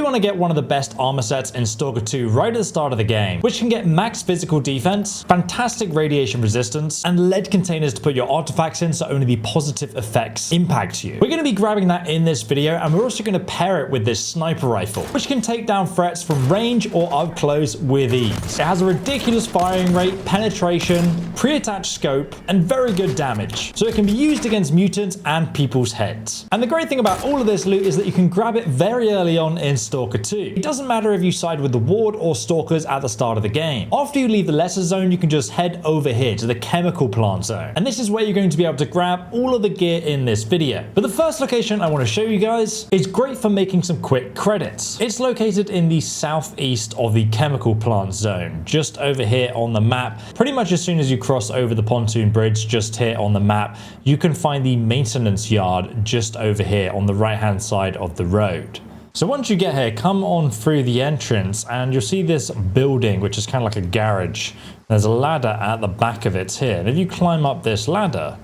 you want to get one of the best armor sets in Stalker 2 right at the start of the game, which can get max physical defense, fantastic radiation resistance, and lead containers to put your artifacts in so only the positive effects impact you. We're going to be grabbing that in this video, and we're also going to pair it with this sniper rifle, which can take down threats from range or up close with ease. It has a ridiculous firing rate, penetration, pre-attached scope, and very good damage, so it can be used against mutants and people's heads. And the great thing about all of this loot is that you can grab it very early on in Stalker 2. It doesn't matter if you side with the Ward or Stalkers at the start of the game. After you leave the lesser zone, you can just head over here to the chemical plant zone, and this is where you're going to be able to grab all of the gear in this video. But the first location I want to show you guys is great for making some quick credits. It's located in the southeast of the chemical plant zone, just over here on the map. Pretty much as soon as you cross over the pontoon bridge, just here on the map, you can find the maintenance yard just over here on the right hand side of the road. So once you get here, come on through the entrance and you'll see this building, which is kind of like a garage. There's a ladder at the back of it here, and if you climb up this ladder,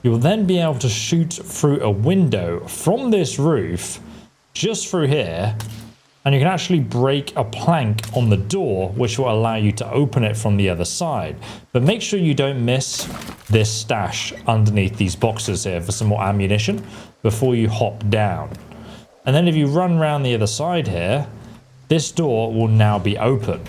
you'll then be able to shoot through a window from this roof just through here, and you can actually break a plank on the door, which will allow you to open it from the other side. But make sure you don't miss this stash underneath these boxes here for some more ammunition before you hop down. And then if you run around the other side here, this door will now be open.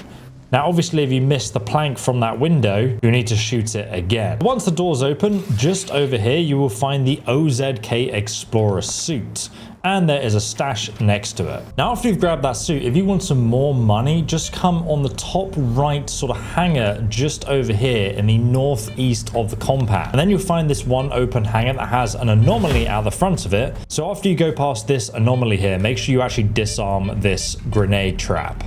Now, obviously, if you miss the plank from that window, you need to shoot it again. Once the door's open, just over here, you will find the OZK Explorer suit. And there is a stash next to it. Now, after you've grabbed that suit, if you want some more money, just come on the top right sort of hangar just over here in the northeast of the compound. And then you'll find this one open hangar that has an anomaly out the front of it. So after you go past this anomaly here, make sure you actually disarm this grenade trap.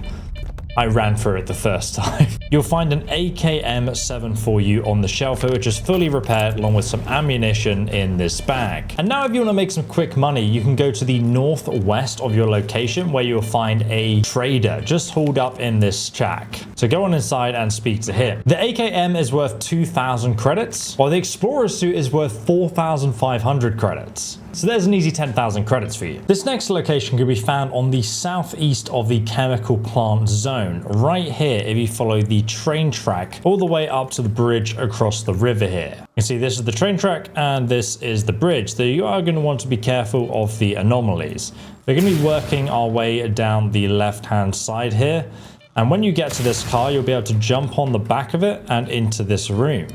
I ran through it the first time. You'll find an AKM-74U on the shelf here, which is fully repaired along with some ammunition in this bag. And now if you want to make some quick money, you can go to the northwest of your location where you'll find a trader just hauled up in this shack. So go on inside and speak to him. The AKM is worth 2,000 credits, while the Explorer suit is worth 4,500 credits. So there's an easy 10,000 credits for you. This next location can be found on the southeast of the chemical plant zone, right here if you follow the train track all the way up to the bridge across the river here. You can see this is the train track and this is the bridge, so you are going to want to be careful of the anomalies. We're going to be working our way down the left hand side here, and when you get to this car, you'll be able to jump on the back of it and into this room,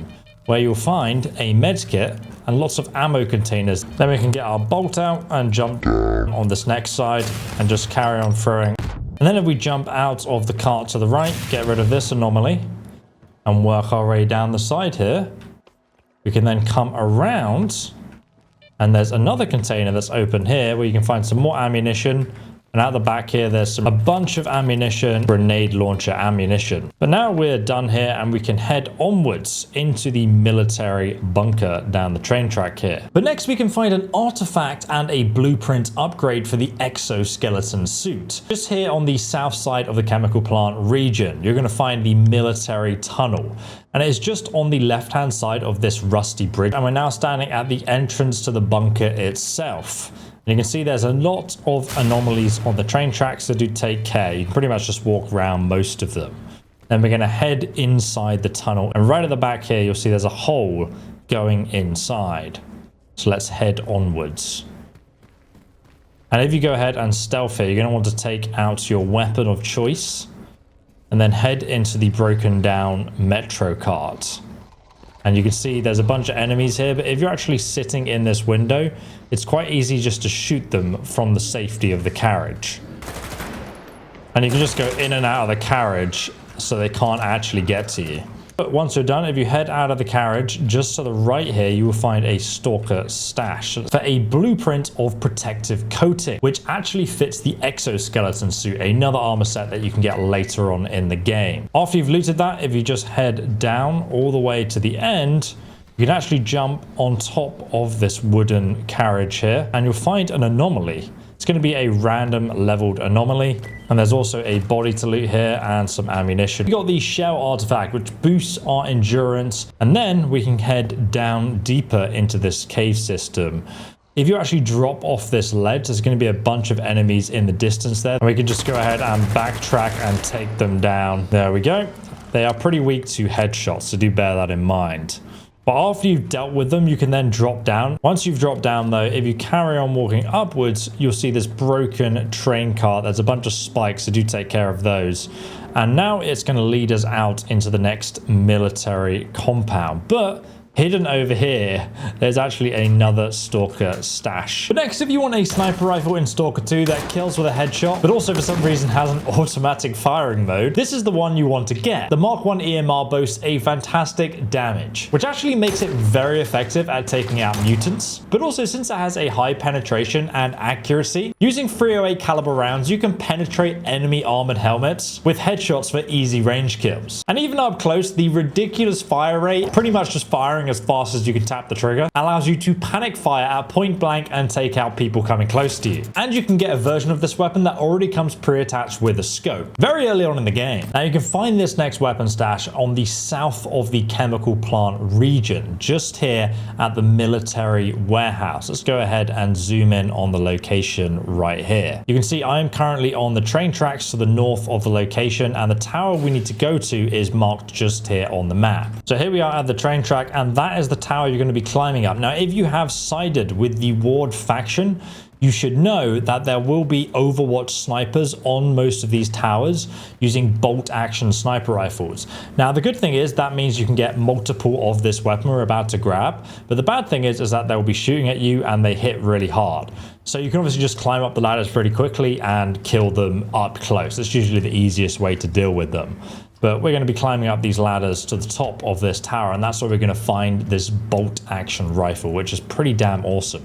where you'll find a medkit and lots of ammo containers. Then we can get our bolt out and jump on this next side and just carry on throwing. And then if we jump out of the cart to the right, get rid of this anomaly and work our way down the side here, we can then come around and there's another container that's open here where you can find some more ammunition. And at the back here, there's a bunch of ammunition, grenade launcher ammunition. But now we're done here and we can head onwards into the military bunker down the train track here. But next we can find an artifact and a blueprint upgrade for the Exoskeleton suit. Just here on the south side of the chemical plant region, you're going to find the military tunnel. And it is just on the left-hand side of this rusty bridge. And we're now standing at the entrance to the bunker itself. And you can see there's a lot of anomalies on the train tracks, so do take care. You can pretty much just walk around most of them. Then we're going to head inside the tunnel. And right at the back here, you'll see there's a hole going inside. So let's head onwards. And if you go ahead and stealth here, you're going to want to take out your weapon of choice. And then head into the broken down metro cart. And you can see there's a bunch of enemies here, but if you're actually sitting in this window, it's quite easy just to shoot them from the safety of the carriage. And you can just go in and out of the carriage so they can't actually get to you. But once you're done, if you head out of the carriage, just to the right here, you will find a Stalker stash for a blueprint of protective coating, which actually fits the Exoskeleton suit, another armor set that you can get later on in the game. After you've looted that, if you just head down all the way to the end, you can actually jump on top of this wooden carriage here, and you'll find an anomaly. It's going to be a random leveled anomaly, and there's also a body to loot here and some ammunition. We got the shell artifact, which boosts our endurance, and then we can head down deeper into this cave system, if you actually drop off this ledge, there's going to be a bunch of enemies in the distance there. And we can just go ahead and backtrack and take them down. There we go. They are pretty weak to headshots, so do bear that in mind. But after you've dealt with them, you can then drop down. Once you've dropped down though, if you carry on walking upwards, you'll see this broken train cart. There's a bunch of spikes, so do take care of those. And now it's going to lead us out into the next military compound. But hidden over here, there's actually another Stalker stash. But next, if you want a sniper rifle in Stalker 2 that kills with a headshot, but also for some reason has an automatic firing mode, this is the one you want to get. The Mark 1 EMR boasts a fantastic damage, which actually makes it very effective at taking out mutants. But also, since it has a high penetration and accuracy, using 308 caliber rounds, you can penetrate enemy armored helmets with headshots for easy range kills. And even up close, the ridiculous fire rate, pretty much just firing as fast as you can tap the trigger, allows you to panic fire at point blank and take out people coming close to you. And you can get a version of this weapon that already comes pre-attached with a scope very early on in the game. Now you can find this next weapon stash on the south of the chemical plant region, just here at the military warehouse. Let's go ahead and zoom in on the location right here. You can see I am currently on the train tracks to the north of the location, and the tower we need to go to is marked just here on the map. So here we are at the train track, and that is the tower you're going to be climbing up. Now, if you have sided with the Ward faction, you should know that there will be Overwatch snipers on most of these towers using bolt action sniper rifles. Now, the good thing is that means you can get multiple of this weapon we're about to grab. But the bad thing is that they'll be shooting at you and they hit really hard. So you can obviously just climb up the ladders pretty quickly and kill them up close. That's usually the easiest way to deal with them. But we're going to be climbing up these ladders to the top of this tower, and that's where we're going to find this bolt action rifle, which is pretty damn awesome.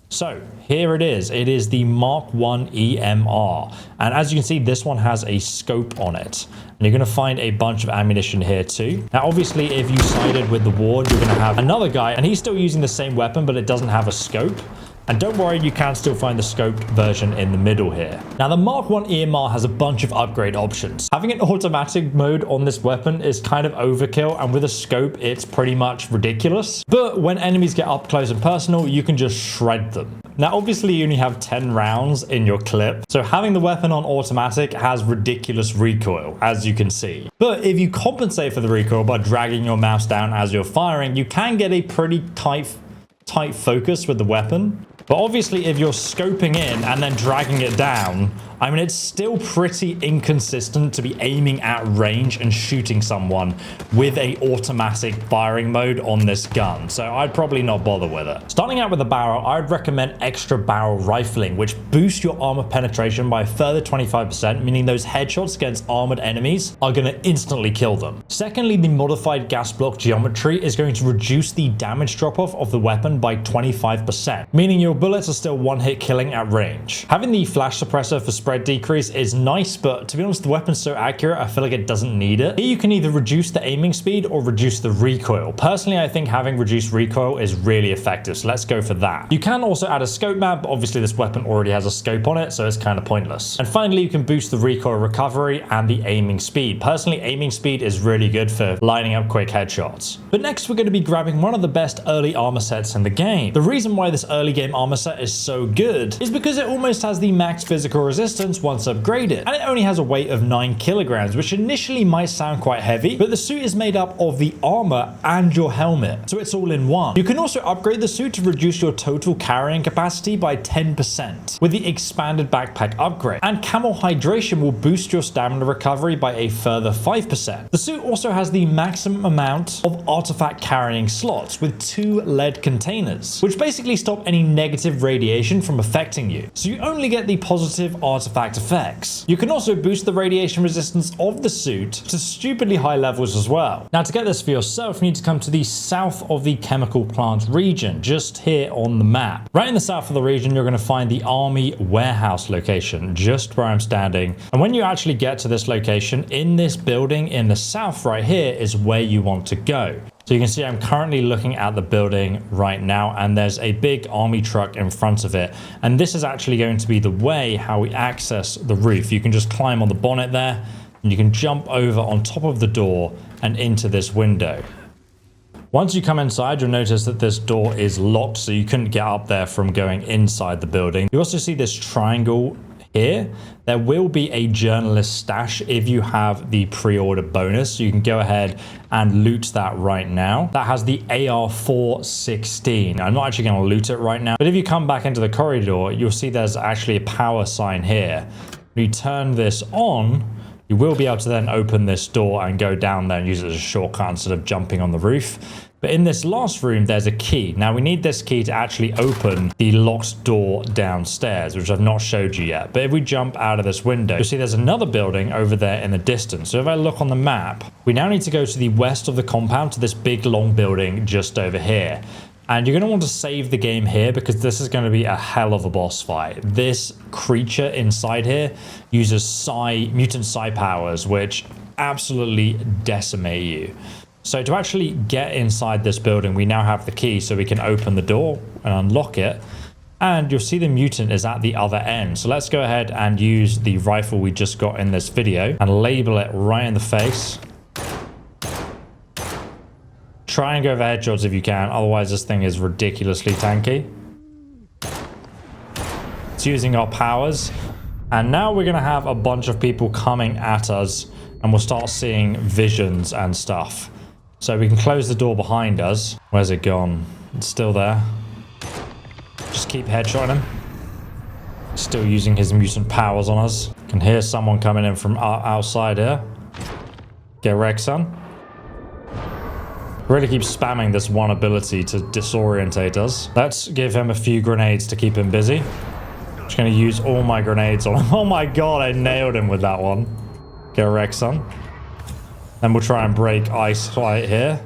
So here it is. It is the Mark 1 EMR. And as you can see, this one has a scope on it. And you're going to find a bunch of ammunition here too. Now, obviously, if you sided with the Ward, you're going to have another guy, and he's still using the same weapon, but it doesn't have a scope. And don't worry, you can still find the scoped version in the middle here. Now, the Mark 1 EMR has a bunch of upgrade options. Having an automatic mode on this weapon is kind of overkill, and with a scope, it's pretty much ridiculous. But when enemies get up close and personal, you can just shred them. Now, obviously, you only have 10 rounds in your clip, so having the weapon on automatic has ridiculous recoil, as you can see. But if you compensate for the recoil by dragging your mouse down as you're firing, you can get a pretty tight focus with the weapon. But obviously, if you're scoping in and then dragging it down, I mean, it's still pretty inconsistent to be aiming at range and shooting someone with a automatic firing mode on this gun. So I'd probably not bother with it. Starting out with the barrel, I'd recommend extra barrel rifling, which boosts your armor penetration by a further 25%, meaning those headshots against armored enemies are going to instantly kill them. Secondly, the modified gas block geometry is going to reduce the damage drop-off of the weapon by 25%, meaning your bullets are still one-hit killing at range. Having the flash suppressor for spread decrease is nice, but to be honest, the weapon's so accurate, I feel like it doesn't need it. Here you can either reduce the aiming speed or reduce the recoil. Personally, I think having reduced recoil is really effective, so let's go for that. You can also add a scope map, but obviously this weapon already has a scope on it, so it's kind of pointless. And finally, you can boost the recoil recovery and the aiming speed. Personally, aiming speed is really good for lining up quick headshots. But next, we're going to be grabbing one of the best early armor sets in the game. The reason why this early game armor set is so good is because it almost has the max physical resistance once upgraded, and it only has a weight of 9 kilograms, which initially might sound quite heavy, but the suit is made up of the armor and your helmet, so it's all in one. You can also upgrade the suit to reduce your total carrying capacity by 10% with the expanded backpack upgrade, and camel hydration will boost your stamina recovery by a further 5%. The suit also has the maximum amount of artifact carrying slots with 2 lead containers, which basically stop any negative radiation from affecting you, so you only get the positive artifact effects. You can also boost the radiation resistance of the suit to stupidly high levels as well. Now, to get this for yourself, you need to come to the south of the chemical plant region, just here on the map. Right in the south of the region, you're going to find the army warehouse location, just where I'm standing. And when you actually get to this location, in this building in the south right here is where you want to go. So you can see I'm currently looking at the building right now, and there's a big army truck in front of it. And this is actually going to be the way how we access the roof. You can just climb on the bonnet there, and you can jump over on top of the door and into this window. Once you come inside, you'll notice that this door is locked, so you couldn't get up there from going inside the building. You also see this triangle here. There will be a journalist stash if you have the pre-order bonus. You can go ahead and loot that right now. That has the AR-416. I'm not actually going to loot it right now, but if you come back into the corridor, you'll see there's actually a power sign here. When you turn this on, you will be able to then open this door and go down there and use it as a shortcut instead of jumping on the roof. But in this last room, there's a key. Now we need this key to actually open the locked door downstairs, which I've not showed you yet. But if we jump out of this window, you'll see there's another building over there in the distance. So if I look on the map, we now need to go to the west of the compound to this big long building just over here. And you're going to want to save the game here because this is going to be a hell of a boss fight. This creature inside here uses mutant psi powers, which absolutely decimate you. So to actually get inside this building, we now have the key so we can open the door and unlock it. And you'll see the mutant is at the other end. So let's go ahead and use the rifle we just got in this video and label it right in the face. Try and go for headshots if you can, otherwise this thing is ridiculously tanky. It's using our powers. And now we're going to have a bunch of people coming at us and we'll start seeing visions and stuff. So we can close the door behind us. Where's it gone? It's still there. Just keep headshotting him. Still using his mutant powers on us. Can hear someone coming in from outside here. Get wrecked, son. Really keep spamming this one ability to disorientate us. Let's give him a few grenades to keep him busy. Just going to use all my grenades on him. Oh my god, I nailed him with that one. Get wrecked, son. Then we'll try and break ice right here.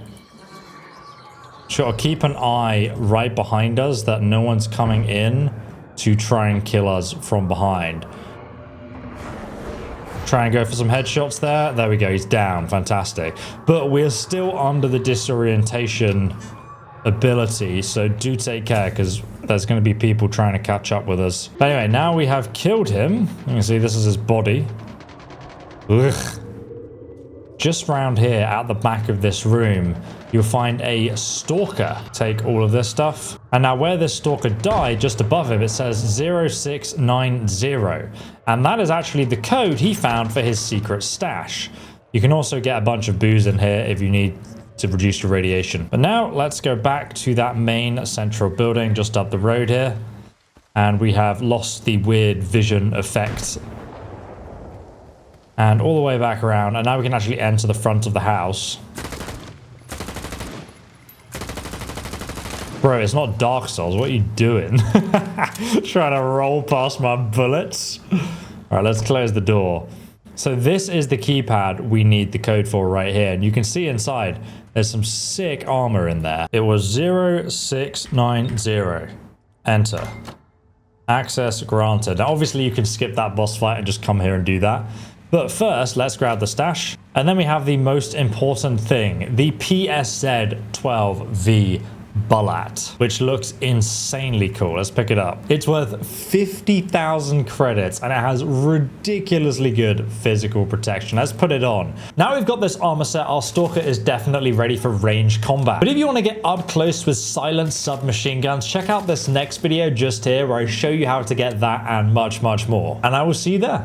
Sure, keep an eye right behind us that no one's coming in to try and kill us from behind. Try and go for some headshots there. There we go, he's down. Fantastic. But we're still under the disorientation ability, so do take care because there's going to be people trying to catch up with us. But anyway, now we have killed him. You can see this is his body. Ugh. Just round here at the back of this room, you'll find a Stalker. Take all of this stuff. And now where this Stalker died, just above him, it says 0690. And that is actually the code he found for his secret stash. You can also get a bunch of booze in here if you need to reduce your radiation. But now let's go back to that main central building just up the road here. And we have lost the weird vision effect. And all the way back around, and now we can actually enter the front of the house. Bro, it's not Dark Souls. What are you doing? Trying to roll past my bullets. All right, let's close the door. So this is the keypad we need the code for right here. And you can see inside, there's some sick armor in there. It was 0690. Enter. Access granted. Now, obviously, you can skip that boss fight and just come here and do that. But first, let's grab the stash. And then we have the most important thing, the PSZ-12V Bulat, which looks insanely cool. Let's pick it up. It's worth 50,000 credits and it has ridiculously good physical protection. Let's put it on. Now we've got this armor set, our Stalker is definitely ready for range combat. But if you want to get up close with silenced submachine guns, check out this next video just here where I show you how to get that and much, much more. And I will see you there.